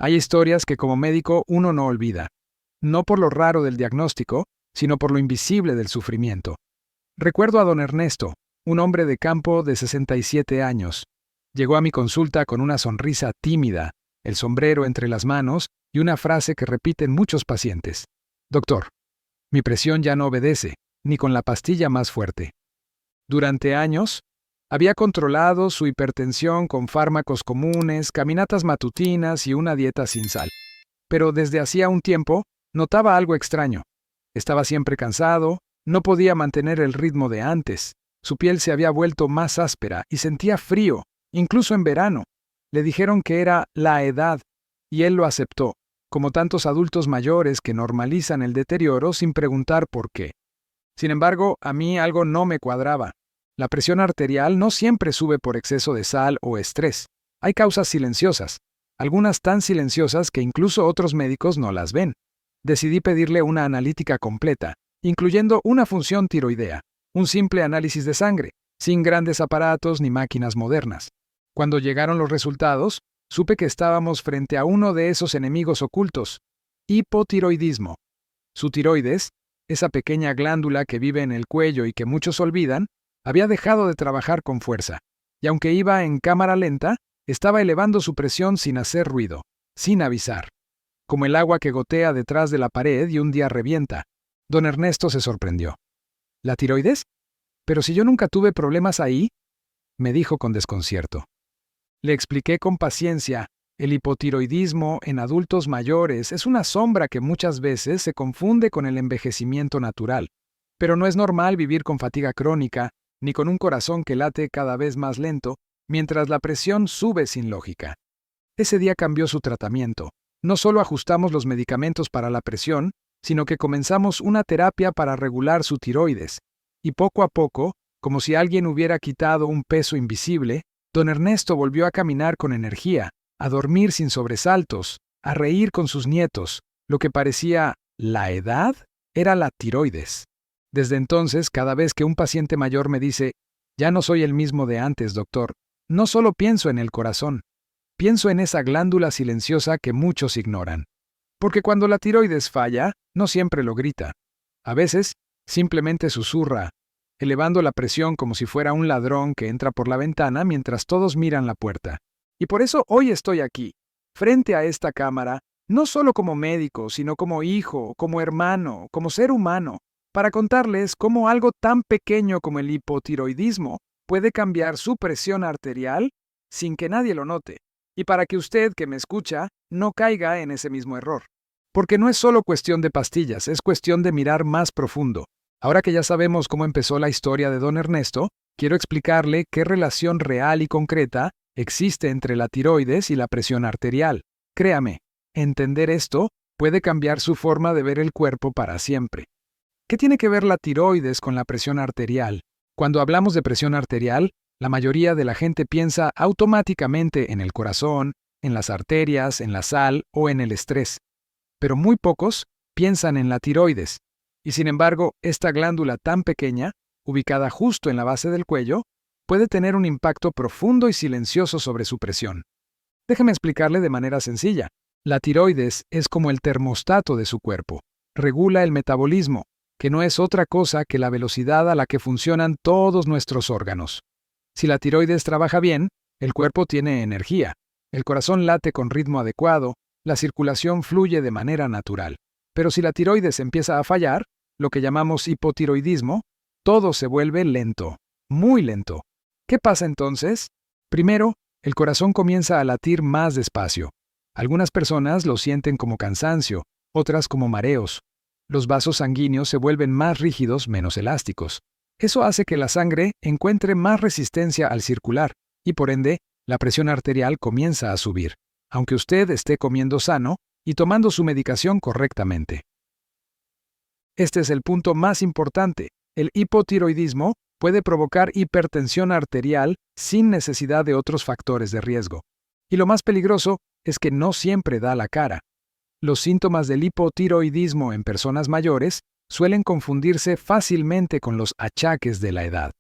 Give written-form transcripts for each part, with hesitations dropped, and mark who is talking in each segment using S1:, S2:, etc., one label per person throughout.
S1: Hay historias que como médico uno no olvida, no por lo raro del diagnóstico, sino por lo invisible del sufrimiento. Recuerdo a don Ernesto, un hombre de campo de 67 años. Llegó a mi consulta con una sonrisa tímida, el sombrero entre las manos y una frase que repiten muchos pacientes. Doctor, mi presión ya no obedece, ni con la pastilla más fuerte. Durante años, había controlado su hipertensión con fármacos comunes, caminatas matutinas y una dieta sin sal. Pero desde hacía un tiempo, notaba algo extraño. Estaba siempre cansado, no podía mantener el ritmo de antes. Su piel se había vuelto más áspera y sentía frío, incluso en verano. Le dijeron que era la edad, y él lo aceptó, como tantos adultos mayores que normalizan el deterioro sin preguntar por qué. Sin embargo, a mí algo no me cuadraba. La presión arterial no siempre sube por exceso de sal o estrés. Hay causas silenciosas, algunas tan silenciosas que incluso otros médicos no las ven. Decidí pedirle una analítica completa, incluyendo una función tiroidea, un simple análisis de sangre, sin grandes aparatos ni máquinas modernas. Cuando llegaron los resultados, supe que estábamos frente a uno de esos enemigos ocultos, hipotiroidismo. Su tiroides, esa pequeña glándula que vive en el cuello y que muchos olvidan, había dejado de trabajar con fuerza, y aunque iba en cámara lenta, estaba elevando su presión sin hacer ruido, sin avisar. Como el agua que gotea detrás de la pared y un día revienta. Don Ernesto se sorprendió. ¿La tiroides? Pero si yo nunca tuve problemas ahí, me dijo con desconcierto. Le expliqué con paciencia, el hipotiroidismo en adultos mayores es una sombra que muchas veces se confunde con el envejecimiento natural. Pero no es normal vivir con fatiga crónica, ni con un corazón que late cada vez más lento, mientras la presión sube sin lógica. Ese día cambió su tratamiento. No solo ajustamos los medicamentos para la presión, sino que comenzamos una terapia para regular su tiroides. Y poco a poco, como si alguien hubiera quitado un peso invisible, don Ernesto volvió a caminar con energía, a dormir sin sobresaltos, a reír con sus nietos. Lo que parecía la edad era la tiroides. Desde entonces, cada vez que un paciente mayor me dice, «Ya no soy el mismo de antes, doctor», no solo pienso en el corazón, pienso en esa glándula silenciosa que muchos ignoran. Porque cuando la tiroides falla, no siempre lo grita. A veces, simplemente susurra, elevando la presión como si fuera un ladrón que entra por la ventana mientras todos miran la puerta. Y por eso hoy estoy aquí, frente a esta cámara, no solo como médico, sino como hijo, como hermano, como ser humano, para contarles cómo algo tan pequeño como el hipotiroidismo puede cambiar su presión arterial sin que nadie lo note, y para que usted que me escucha no caiga en ese mismo error. Porque no es solo cuestión de pastillas, es cuestión de mirar más profundo. Ahora que ya sabemos cómo empezó la historia de don Ernesto, quiero explicarle qué relación real y concreta existe entre la tiroides y la presión arterial. Créame, entender esto puede cambiar su forma de ver el cuerpo para siempre. ¿Qué tiene que ver la tiroides con la presión arterial? Cuando hablamos de presión arterial, la mayoría de la gente piensa automáticamente en el corazón, en las arterias, en la sal o en el estrés. Pero muy pocos piensan en la tiroides. Y sin embargo, esta glándula tan pequeña, ubicada justo en la base del cuello, puede tener un impacto profundo y silencioso sobre su presión. Déjeme explicarle de manera sencilla. La tiroides es como el termostato de su cuerpo. Regula el metabolismo, que no es otra cosa que la velocidad a la que funcionan todos nuestros órganos. Si la tiroides trabaja bien, el cuerpo tiene energía, el corazón late con ritmo adecuado, la circulación fluye de manera natural. Pero si la tiroides empieza a fallar, lo que llamamos hipotiroidismo, todo se vuelve lento, muy lento. ¿Qué pasa entonces? Primero, el corazón comienza a latir más despacio. Algunas personas lo sienten como cansancio, otras como mareos. Los vasos sanguíneos se vuelven más rígidos, menos elásticos. Eso hace que la sangre encuentre más resistencia al circular y por ende, la presión arterial comienza a subir, aunque usted esté comiendo sano y tomando su medicación correctamente. Este es el punto más importante. El hipotiroidismo puede provocar hipertensión arterial sin necesidad de otros factores de riesgo. Y lo más peligroso es que no siempre da la cara. Los síntomas del hipotiroidismo en personas mayores suelen confundirse fácilmente con los achaques de la edad.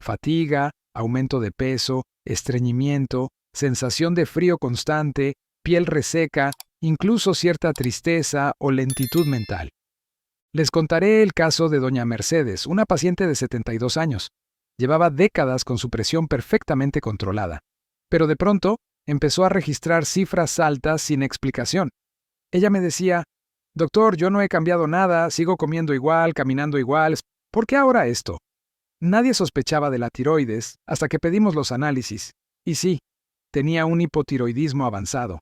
S1: Fatiga, aumento de peso, estreñimiento, sensación de frío constante, piel reseca, incluso cierta tristeza o lentitud mental. Les contaré el caso de doña Mercedes, una paciente de 72 años. Llevaba décadas con su presión perfectamente controlada, pero de pronto empezó a registrar cifras altas sin explicación. Ella me decía: «Doctor, yo no he cambiado nada, sigo comiendo igual, caminando igual. ¿Por qué ahora esto?». Nadie sospechaba de la tiroides hasta que pedimos los análisis. Y sí, tenía un hipotiroidismo avanzado.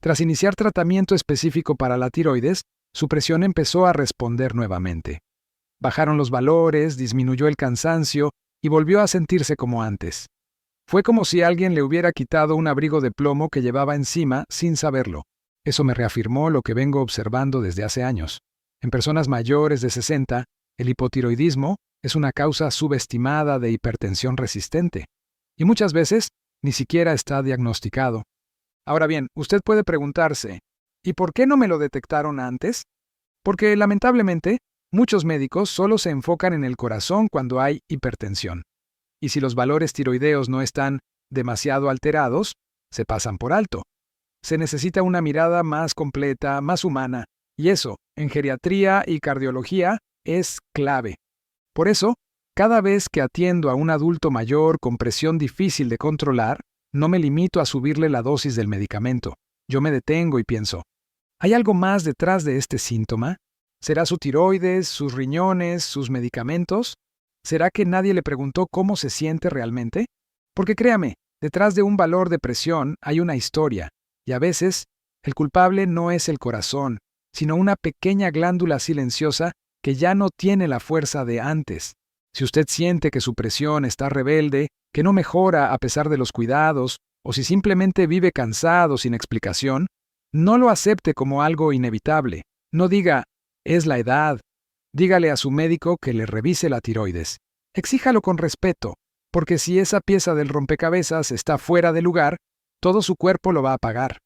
S1: Tras iniciar tratamiento específico para la tiroides, su presión empezó a responder nuevamente. Bajaron los valores, disminuyó el cansancio y volvió a sentirse como antes. Fue como si alguien le hubiera quitado un abrigo de plomo que llevaba encima sin saberlo. Eso me reafirmó lo que vengo observando desde hace años. En personas mayores de 60, el hipotiroidismo es una causa subestimada de hipertensión resistente, y muchas veces ni siquiera está diagnosticado. Ahora bien, usted puede preguntarse, ¿y por qué no me lo detectaron antes? Porque, lamentablemente, muchos médicos solo se enfocan en el corazón cuando hay hipertensión. Y si los valores tiroideos no están demasiado alterados, se pasan por alto. Se necesita una mirada más completa, más humana, y eso, en geriatría y cardiología, es clave. Por eso, cada vez que atiendo a un adulto mayor con presión difícil de controlar, no me limito a subirle la dosis del medicamento. Yo me detengo y pienso, ¿hay algo más detrás de este síntoma? ¿Será su tiroides, sus riñones, sus medicamentos? ¿Será que nadie le preguntó cómo se siente realmente? Porque créame, detrás de un valor de presión hay una historia, y a veces el culpable no es el corazón, sino una pequeña glándula silenciosa que ya no tiene la fuerza de antes. Si usted siente que su presión está rebelde, que no mejora a pesar de los cuidados, o si simplemente vive cansado sin explicación, no lo acepte como algo inevitable. No diga, es la edad. Dígale a su médico que le revise la tiroides. Exíjalo con respeto, porque si esa pieza del rompecabezas está fuera de lugar, todo su cuerpo lo va a pagar.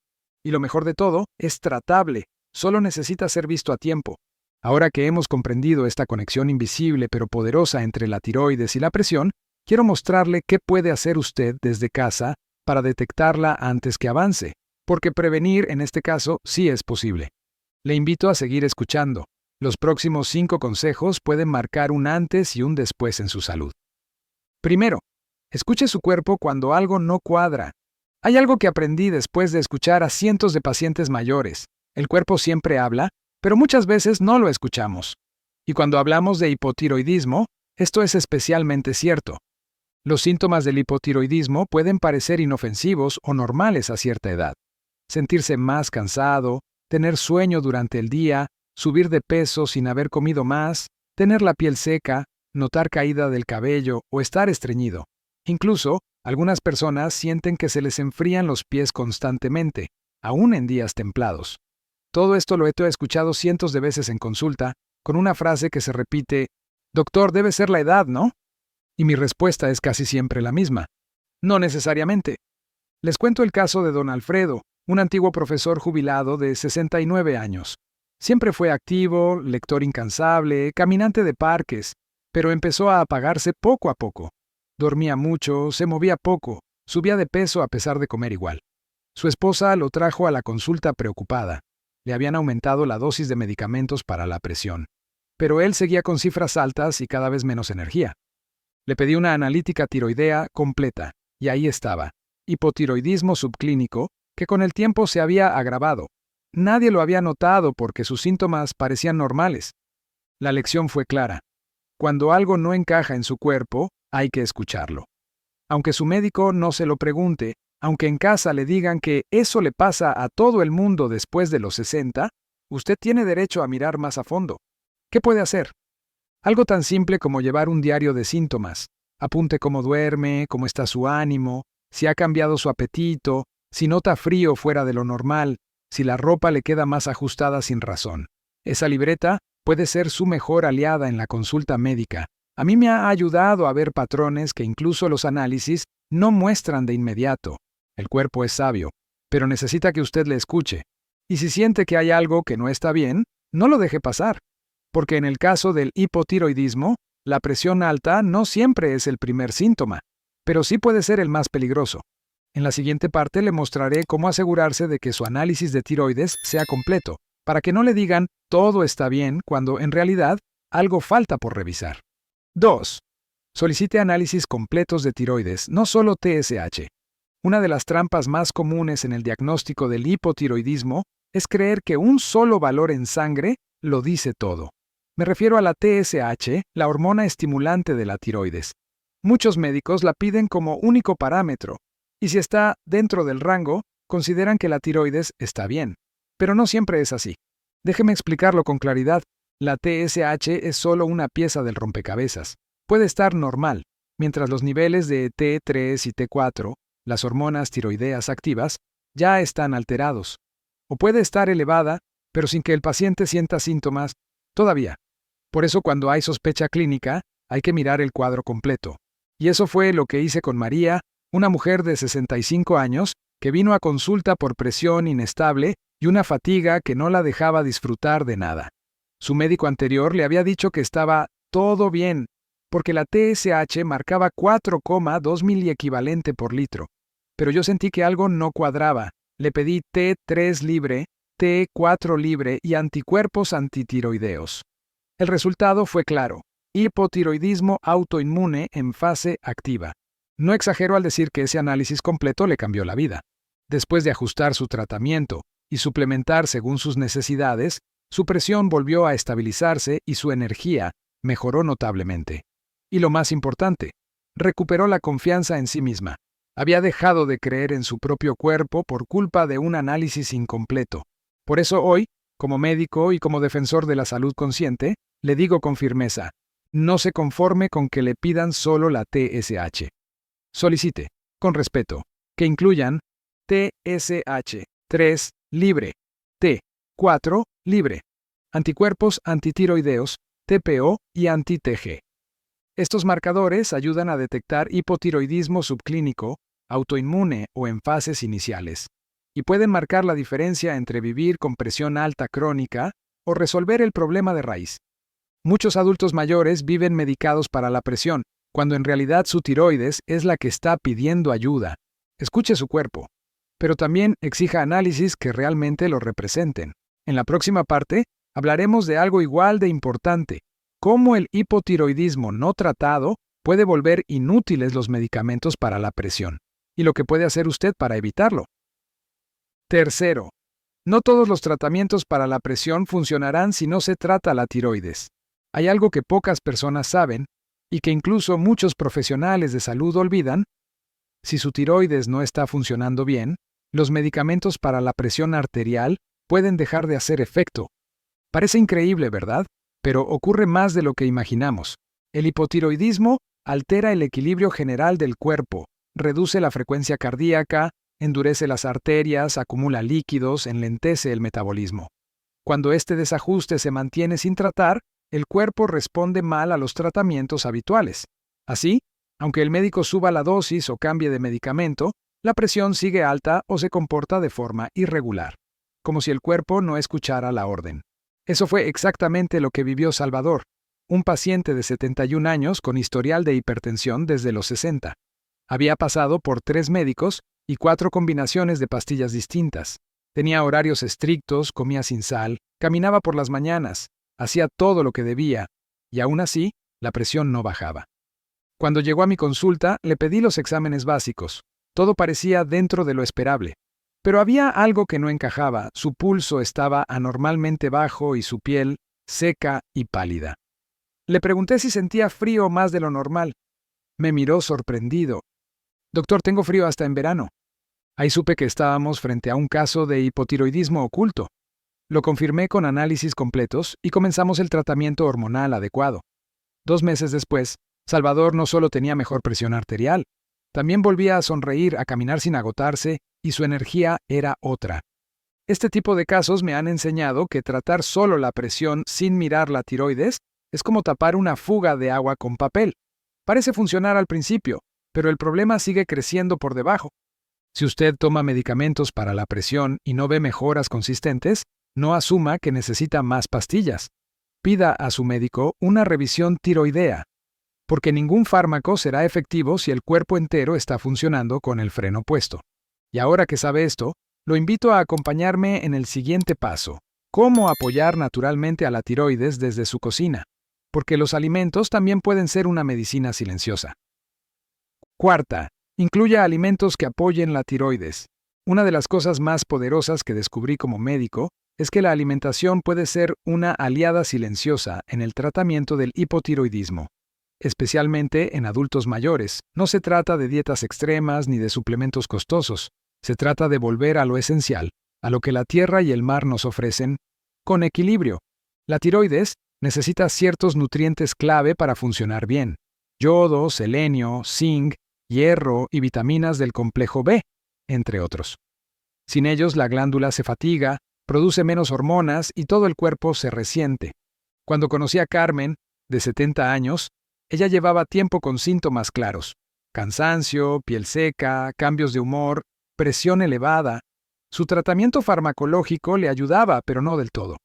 S1: Y lo mejor de todo, es tratable, solo necesita ser visto a tiempo. Ahora que hemos comprendido esta conexión invisible pero poderosa entre la tiroides y la presión, quiero mostrarle qué puede hacer usted desde casa para detectarla antes que avance, porque prevenir en este caso sí es posible. Le invito a seguir escuchando. Los próximos 5 consejos pueden marcar un antes y un después en su salud. Primero, escuche su cuerpo cuando algo no cuadra. Hay algo que aprendí después de escuchar a cientos de pacientes mayores. El cuerpo siempre habla, pero muchas veces no lo escuchamos. Y cuando hablamos de hipotiroidismo, esto es especialmente cierto. Los síntomas del hipotiroidismo pueden parecer inofensivos o normales a cierta edad. Sentirse más cansado, tener sueño durante el día, subir de peso sin haber comido más, tener la piel seca, notar caída del cabello o estar estreñido. Incluso, algunas personas sienten que se les enfrían los pies constantemente, aún en días templados. Todo esto lo he escuchado cientos de veces en consulta, con una frase que se repite, «Doctor, debe ser la edad, ¿no?». Y mi respuesta es casi siempre la misma. No necesariamente. Les cuento el caso de don Alfredo, un antiguo profesor jubilado de 69 años. Siempre fue activo, lector incansable, caminante de parques, pero empezó a apagarse poco a poco. Dormía mucho, se movía poco, subía de peso a pesar de comer igual. Su esposa lo trajo a la consulta preocupada. Le habían aumentado la dosis de medicamentos para la presión. Pero él seguía con cifras altas y cada vez menos energía. Le pedí una analítica tiroidea completa, y ahí estaba, hipotiroidismo subclínico, que con el tiempo se había agravado. Nadie lo había notado porque sus síntomas parecían normales. La lección fue clara. Cuando algo no encaja en su cuerpo, hay que escucharlo. Aunque su médico no se lo pregunte, aunque en casa le digan que eso le pasa a todo el mundo después de los 60, usted tiene derecho a mirar más a fondo. ¿Qué puede hacer? Algo tan simple como llevar un diario de síntomas. Apunte cómo duerme, cómo está su ánimo, si ha cambiado su apetito, si nota frío fuera de lo normal, si la ropa le queda más ajustada sin razón. Esa libreta puede ser su mejor aliada en la consulta médica. A mí me ha ayudado a ver patrones que incluso los análisis no muestran de inmediato. El cuerpo es sabio, pero necesita que usted le escuche. Y si siente que hay algo que no está bien, no lo deje pasar. Porque en el caso del hipotiroidismo, la presión alta no siempre es el primer síntoma, pero sí puede ser el más peligroso. En la siguiente parte le mostraré cómo asegurarse de que su análisis de tiroides sea completo, para que no le digan todo está bien cuando en realidad algo falta por revisar. 2. Solicite análisis completos de tiroides, no solo TSH. Una de las trampas más comunes en el diagnóstico del hipotiroidismo es creer que un solo valor en sangre lo dice todo. Me refiero a la TSH, la hormona estimulante de la tiroides. Muchos médicos la piden como único parámetro, y si está dentro del rango, consideran que la tiroides está bien. Pero no siempre es así. Déjeme explicarlo con claridad. La TSH es solo una pieza del rompecabezas. Puede estar normal, mientras los niveles de T3 y T4, las hormonas tiroideas activas, ya están alterados. O puede estar elevada, pero sin que el paciente sienta síntomas todavía. Por eso cuando hay sospecha clínica, hay que mirar el cuadro completo. Y eso fue lo que hice con María, una mujer de 65 años que vino a consulta por presión inestable y una fatiga que no la dejaba disfrutar de nada. Su médico anterior le había dicho que estaba todo bien, porque la TSH marcaba 4,2 miliequivalente por litro. Pero yo sentí que algo no cuadraba. Le pedí T3 libre, T4 libre y anticuerpos antitiroideos. El resultado fue claro: hipotiroidismo autoinmune en fase activa. No exagero al decir que ese análisis completo le cambió la vida. Después de ajustar su tratamiento y suplementar según sus necesidades, su presión volvió a estabilizarse y su energía mejoró notablemente. Y lo más importante, recuperó la confianza en sí misma. Había dejado de creer en su propio cuerpo por culpa de un análisis incompleto. Por eso hoy, como médico y como defensor de la salud consciente, le digo con firmeza: no se conforme con que le pidan solo la TSH. Solicite, con respeto, que incluyan TSH 3 libre, T4 libre, anticuerpos antitiroideos, TPO y anti-TG. Estos marcadores ayudan a detectar hipotiroidismo subclínico, autoinmune o en fases iniciales, y pueden marcar la diferencia entre vivir con presión alta crónica o resolver el problema de raíz. Muchos adultos mayores viven medicados para la presión, cuando en realidad su tiroides es la que está pidiendo ayuda. Escuche su cuerpo, pero también exija análisis que realmente lo representen. En la próxima parte, hablaremos de algo igual de importante: cómo el hipotiroidismo no tratado puede volver inútiles los medicamentos para la presión, y lo que puede hacer usted para evitarlo. Tercero, no todos los tratamientos para la presión funcionarán si no se trata la tiroides. Hay algo que pocas personas saben, y que incluso muchos profesionales de salud olvidan: si su tiroides no está funcionando bien, los medicamentos para la presión arterial pueden dejar de hacer efecto. Parece increíble, ¿verdad? Pero ocurre más de lo que imaginamos. El hipotiroidismo altera el equilibrio general del cuerpo, reduce la frecuencia cardíaca, endurece las arterias, acumula líquidos, enlentece el metabolismo. Cuando este desajuste se mantiene sin tratar, el cuerpo responde mal a los tratamientos habituales. Así, aunque el médico suba la dosis o cambie de medicamento, la presión sigue alta o se comporta de forma irregular, como si el cuerpo no escuchara la orden. Eso fue exactamente lo que vivió Salvador, un paciente de 71 años con historial de hipertensión desde los 60. Había pasado por 3 médicos y 4 combinaciones de pastillas distintas. Tenía horarios estrictos, comía sin sal, caminaba por las mañanas, hacía todo lo que debía, y aún así, la presión no bajaba. Cuando llegó a mi consulta, le pedí los exámenes básicos. Todo parecía dentro de lo esperable. Pero había algo que no encajaba: su pulso estaba anormalmente bajo y su piel seca y pálida. Le pregunté si sentía frío más de lo normal. Me miró sorprendido. «Doctor, tengo frío hasta en verano». Ahí supe que estábamos frente a un caso de hipotiroidismo oculto. Lo confirmé con análisis completos y comenzamos el tratamiento hormonal adecuado. 2 meses después, Salvador no solo tenía mejor presión arterial, también volvía a sonreír, a caminar sin agotarse, y su energía era otra. Este tipo de casos me han enseñado que tratar solo la presión sin mirar la tiroides es como tapar una fuga de agua con papel. Parece funcionar al principio, pero el problema sigue creciendo por debajo. Si usted toma medicamentos para la presión y no ve mejoras consistentes, no asuma que necesita más pastillas. Pida a su médico una revisión tiroidea. porque ningún fármaco será efectivo si el cuerpo entero está funcionando con el freno puesto. Y ahora que sabe esto, lo invito a acompañarme en el siguiente paso: cómo apoyar naturalmente a la tiroides desde su cocina, porque los alimentos también pueden ser una medicina silenciosa. Cuarta, incluya alimentos que apoyen la tiroides. Una de las cosas más poderosas que descubrí como médico es que la alimentación puede ser una aliada silenciosa en el tratamiento del hipotiroidismo, especialmente en adultos mayores. No se trata de dietas extremas ni de suplementos costosos, se trata de volver a lo esencial, a lo que la tierra y el mar nos ofrecen, con equilibrio. La tiroides necesita ciertos nutrientes clave para funcionar bien: yodo, selenio, zinc, hierro y vitaminas del complejo B, entre otros. Sin ellos, la glándula se fatiga, produce menos hormonas y todo el cuerpo se resiente. Cuando conocí a Carmen, de 70 años, ella llevaba tiempo con síntomas claros: cansancio, piel seca, cambios de humor, presión elevada. Su tratamiento farmacológico le ayudaba, pero no del todo.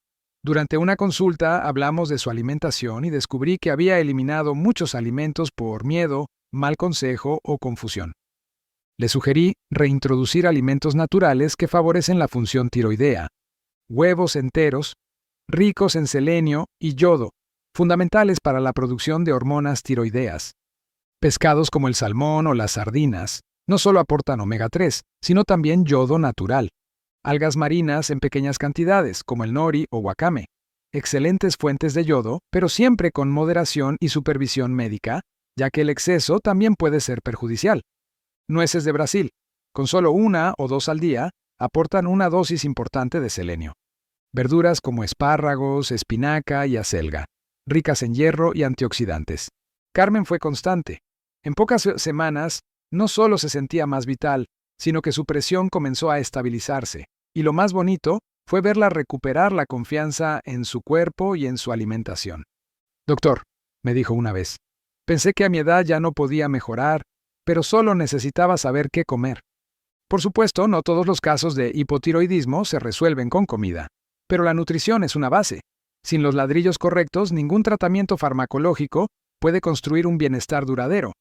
S1: Durante una consulta hablamos de su alimentación y descubrí que había eliminado muchos alimentos por miedo, mal consejo o confusión. Le sugerí reintroducir alimentos naturales que favorecen la función tiroidea: huevos enteros, ricos en selenio y yodo, fundamentales para la producción de hormonas tiroideas. Pescados como el salmón o las sardinas no solo aportan omega 3, sino también yodo natural. Algas marinas en pequeñas cantidades, como el nori o wakame. Excelentes fuentes de yodo, pero siempre con moderación y supervisión médica, ya que el exceso también puede ser perjudicial. Nueces de Brasil, con solo 1 o 2 al día, aportan una dosis importante de selenio. Verduras como espárragos, espinaca y acelga, ricas en hierro y antioxidantes. Carmen fue constante. En pocas semanas, no solo se sentía más vital, sino que su presión comenzó a estabilizarse. Y lo más bonito fue verla recuperar la confianza en su cuerpo y en su alimentación. «Doctor», me dijo una vez, «pensé que a mi edad ya no podía mejorar, pero solo necesitaba saber qué comer». Por supuesto, no todos los casos de hipotiroidismo se resuelven con comida, pero la nutrición es una base. Sin los ladrillos correctos, ningún tratamiento farmacológico puede construir un bienestar duradero.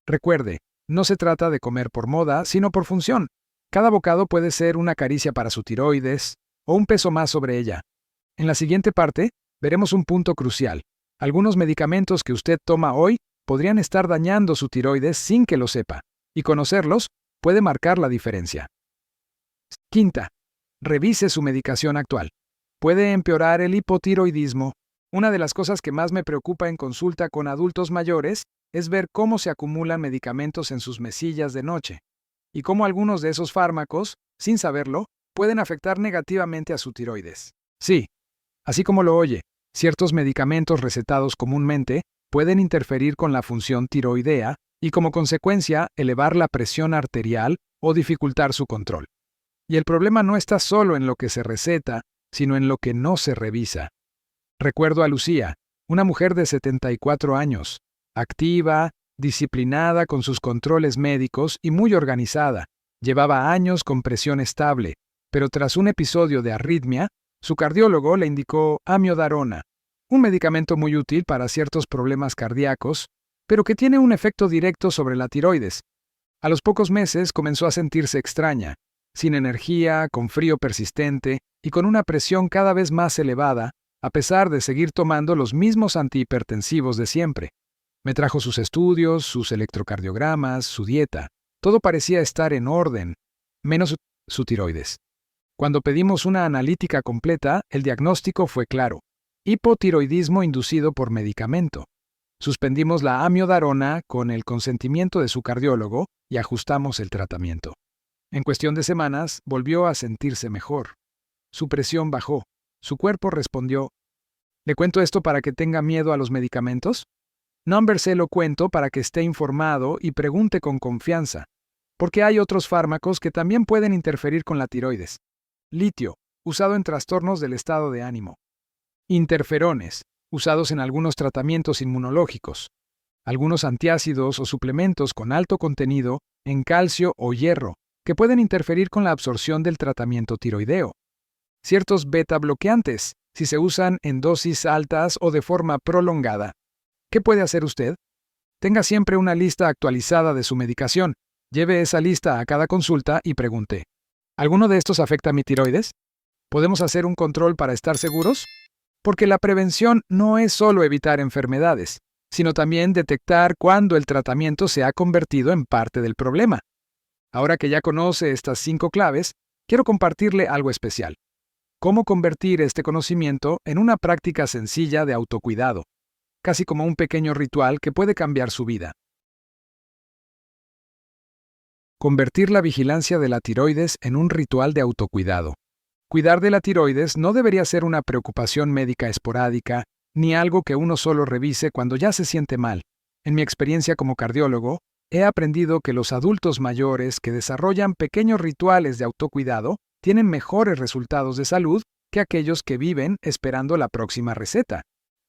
S1: Recuerde, no se trata de comer por moda, sino por función. Cada bocado puede ser una caricia para su tiroides o un peso más sobre ella. En la siguiente parte, veremos un punto crucial. Algunos medicamentos que usted toma hoy podrían estar dañando su tiroides sin que lo sepa, y conocerlos puede marcar la diferencia. Quinta, revise su medicación actual. Puede empeorar el hipotiroidismo. Una de las cosas que más me preocupa en consulta con adultos mayores es ver cómo se acumulan medicamentos en sus mesillas de noche, y cómo algunos de esos fármacos, sin saberlo, pueden afectar negativamente a su tiroides. Sí, así como lo oye, ciertos medicamentos recetados comúnmente pueden interferir con la función tiroidea y, como consecuencia, elevar la presión arterial o dificultar su control. Y el problema no está solo en lo que se receta, sino en lo que no se revisa. Recuerdo a Lucía, una mujer de 74 años, activa, disciplinada con sus controles médicos y muy organizada. Llevaba años con presión estable, pero tras un episodio de arritmia, su cardiólogo le indicó amiodarona, un medicamento muy útil para ciertos problemas cardíacos, pero que tiene un efecto directo sobre la tiroides. A los pocos meses comenzó a sentirse extraña, sin energía, con frío persistente y con una presión cada vez más elevada, a pesar de seguir tomando los mismos antihipertensivos de siempre. Me trajo sus estudios, sus electrocardiogramas, su dieta. Todo parecía estar en orden, menos su tiroides. Cuando pedimos una analítica completa, el diagnóstico fue claro: hipotiroidismo inducido por medicamento. Suspendimos la amiodarona con el consentimiento de su cardiólogo y ajustamos el tratamiento. En cuestión de semanas, volvió a sentirse mejor. Su presión bajó. Su cuerpo respondió. ¿Le cuento esto para que tenga miedo a los medicamentos? No, se lo cuento para que esté informado y pregunte con confianza, porque hay otros fármacos que también pueden interferir con la tiroides. Litio, usado en trastornos del estado de ánimo. Interferones, usados en algunos tratamientos inmunológicos. Algunos antiácidos o suplementos con alto contenido en calcio o hierro, que pueden interferir con la absorción del tratamiento tiroideo. Ciertos beta bloqueantes, si se usan en dosis altas o de forma prolongada. ¿Qué puede hacer usted? Tenga siempre una lista actualizada de su medicación. Lleve esa lista a cada consulta y pregunte, ¿alguno de estos afecta a mi tiroides? ¿Podemos hacer un control para estar seguros? Porque la prevención no es solo evitar enfermedades, sino también detectar cuándo el tratamiento se ha convertido en parte del problema. Ahora que ya conoce estas 5 claves, quiero compartirle algo especial. Cómo convertir este conocimiento en una práctica sencilla de autocuidado, casi como un pequeño ritual que puede cambiar su vida. Convertir la vigilancia de la tiroides en un ritual de autocuidado. Cuidar de la tiroides no debería ser una preocupación médica esporádica, ni algo que uno solo revise cuando ya se siente mal. En mi experiencia como cardiólogo, he aprendido que los adultos mayores que desarrollan pequeños rituales de autocuidado tienen mejores resultados de salud que aquellos que viven esperando la próxima receta.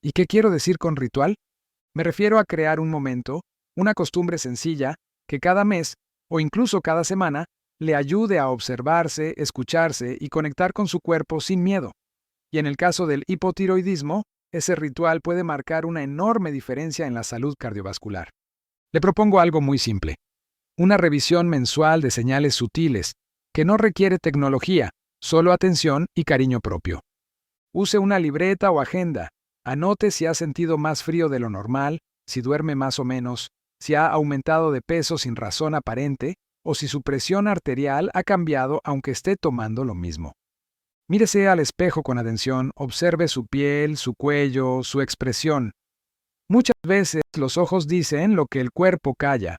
S1: ¿Y qué quiero decir con ritual? Me refiero a crear un momento, una costumbre sencilla, que cada mes, o incluso cada semana, le ayude a observarse, escucharse y conectar con su cuerpo sin miedo. Y en el caso del hipotiroidismo, ese ritual puede marcar una enorme diferencia en la salud cardiovascular. Le propongo algo muy simple. Una revisión mensual de señales sutiles, que no requiere tecnología, solo atención y cariño propio. Use una libreta o agenda. Anote si ha sentido más frío de lo normal, si duerme más o menos, si ha aumentado de peso sin razón aparente o si su presión arterial ha cambiado aunque esté tomando lo mismo. Mírese al espejo con atención, observe su piel, su cuello, su expresión. Muchas veces los ojos dicen lo que el cuerpo calla.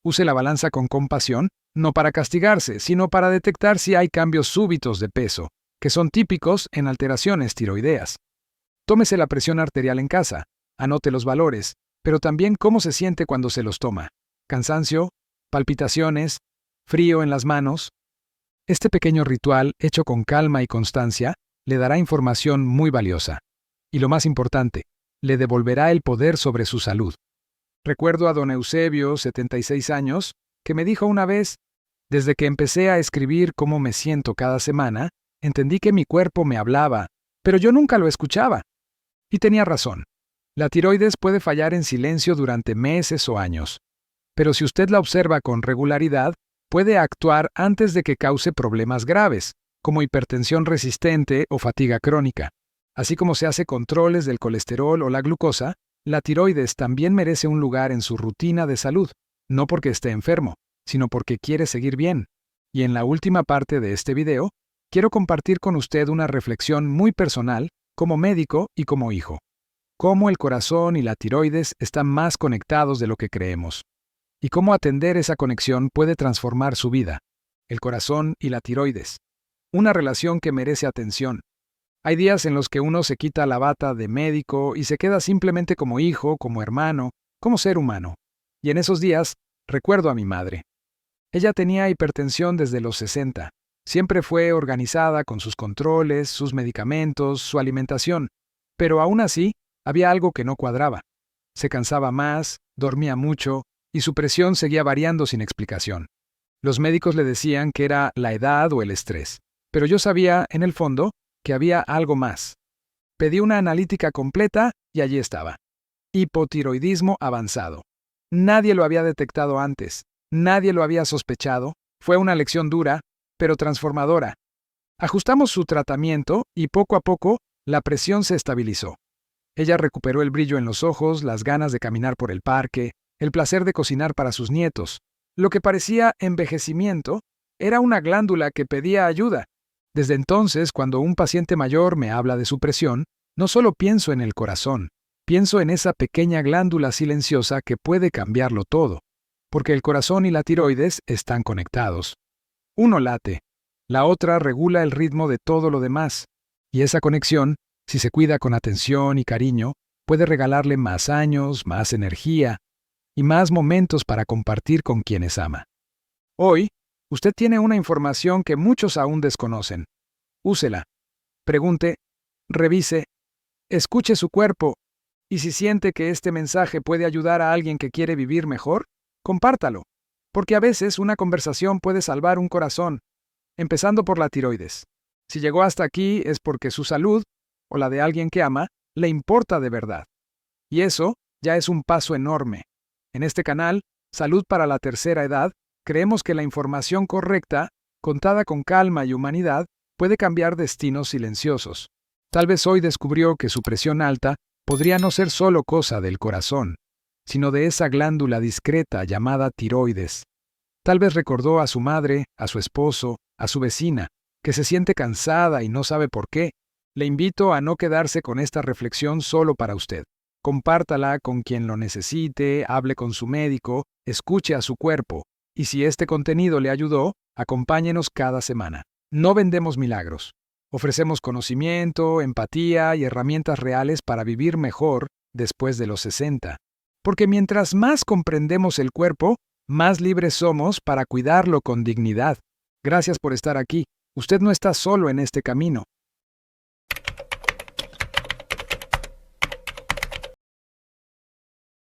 S1: Use la balanza con compasión, no para castigarse, sino para detectar si hay cambios súbitos de peso, que son típicos en alteraciones tiroideas. Tómese la presión arterial en casa, anote los valores, pero también cómo se siente cuando se los toma. Cansancio, palpitaciones, frío en las manos. Este pequeño ritual, hecho con calma y constancia, le dará información muy valiosa. Y lo más importante, le devolverá el poder sobre su salud. Recuerdo a don Eusebio, 76 años, que me dijo una vez, desde que empecé a escribir cómo me siento cada semana, entendí que mi cuerpo me hablaba, pero yo nunca lo escuchaba. Y tenía razón. La tiroides puede fallar en silencio durante meses o años. Pero si usted la observa con regularidad, puede actuar antes de que cause problemas graves, como hipertensión resistente o fatiga crónica. Así como se hace controles del colesterol o la glucosa, la tiroides también merece un lugar en su rutina de salud, no porque esté enfermo, sino porque quiere seguir bien. Y en la última parte de este video, quiero compartir con usted una reflexión muy personal, como médico y como hijo. Cómo el corazón y la tiroides están más conectados de lo que creemos. Y cómo atender esa conexión puede transformar su vida. El corazón y la tiroides. Una relación que merece atención. Hay días en los que uno se quita la bata de médico y se queda simplemente como hijo, como hermano, como ser humano. Y en esos días, recuerdo a mi madre. Ella tenía hipertensión desde los 60. Siempre fue organizada con sus controles, sus medicamentos, su alimentación. Pero aún así, había algo que no cuadraba. Se cansaba más, dormía mucho, y su presión seguía variando sin explicación. Los médicos le decían que era la edad o el estrés. Pero yo sabía, en el fondo, que había algo más. Pedí una analítica completa y allí estaba. Hipotiroidismo avanzado. Nadie lo había detectado antes, nadie lo había sospechado. Fue una lección dura, pero transformadora. Ajustamos su tratamiento y poco a poco la presión se estabilizó. Ella recuperó el brillo en los ojos, las ganas de caminar por el parque, el placer de cocinar para sus nietos. Lo que parecía envejecimiento era una glándula que pedía ayuda. Desde entonces, cuando un paciente mayor me habla de su presión, no solo pienso en el corazón, pienso en esa pequeña glándula silenciosa que puede cambiarlo todo, porque el corazón y la tiroides están conectados. Uno late, la otra regula el ritmo de todo lo demás, y esa conexión, si se cuida con atención y cariño, puede regalarle más años, más energía y más momentos para compartir con quienes ama. Hoy, usted tiene una información que muchos aún desconocen. Úsela. Pregunte, revise, escuche su cuerpo, y si siente que este mensaje puede ayudar a alguien que quiere vivir mejor, compártalo, porque a veces una conversación puede salvar un corazón, empezando por la tiroides. Si llegó hasta aquí es porque su salud, o la de alguien que ama, le importa de verdad. Y eso ya es un paso enorme. En este canal, Salud para la Tercera Edad, creemos que la información correcta, contada con calma y humanidad, puede cambiar destinos silenciosos. Tal vez hoy descubrió que su presión alta podría no ser solo cosa del corazón, sino de esa glándula discreta llamada tiroides. Tal vez recordó a su madre, a su esposo, a su vecina, que se siente cansada y no sabe por qué. Le invito a no quedarse con esta reflexión solo para usted. Compártala con quien lo necesite, hable con su médico, escuche a su cuerpo, y si este contenido le ayudó, acompáñenos cada semana. No vendemos milagros. Ofrecemos conocimiento, empatía y herramientas reales para vivir mejor después de los 60. Porque mientras más comprendemos el cuerpo, más libres somos para cuidarlo con dignidad. Gracias por estar aquí. Usted no está solo en este camino.